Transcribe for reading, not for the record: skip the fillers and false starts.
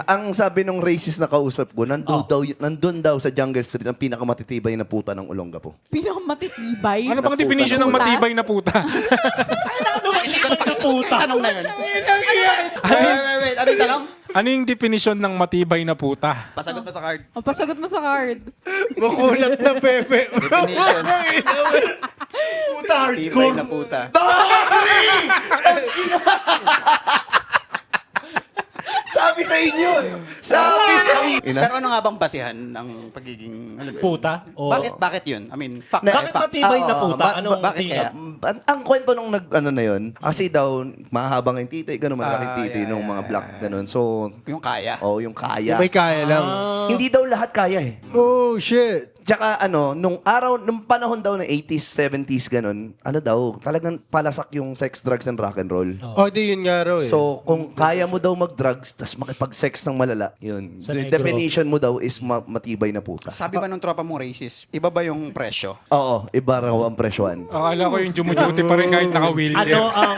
Ang sabi nung racist na kausap ko, nandun daw sa Jungle Street ang pinakamatitibay na puta ng Olongapo. Pinakamatitibay. Ano bang definition ng matibay na puta? Tanong na yun. Wait. Ano yung tanong? Ano yung definition ng matibay na puta? Pasagot pa sa card. O, pasagot mo sa card. Makulat na Pepe. Definition. Puta Tibay na puta. Sabi sa inyo! Sabi sa inyo! Pero ano nga bang basihan ng pagiging Puta? O... Bakit yun? I mean, fact. Bakit matibay na puta? Anong bakit sino? kaya? Ang kwento nung ano na yun, kasi daw, mahabang yung titi, gano'n, malaking titi nung mga black, gano'n. So, Yung kaya. yung kaya. May kaya lang. Hindi daw lahat kaya eh. Oh, shit. Tsaka nung panahon daw ng 80s, 70s, ganun, talagang palasak yung sex, drugs, and rock and roll. Oh, di yun nga raw eh. So, kung kaya mo daw mag-drugs, tas makipag-sex ng malala, yun. Sa The negro. definition mo daw is matibay na puta. Sabi ba nung tropa mong racist, iba ba yung presyo? Oo, iba raw ang presyoan. Akala ko yung jumujuti pa rin kahit naka-wheelchair. Ano ang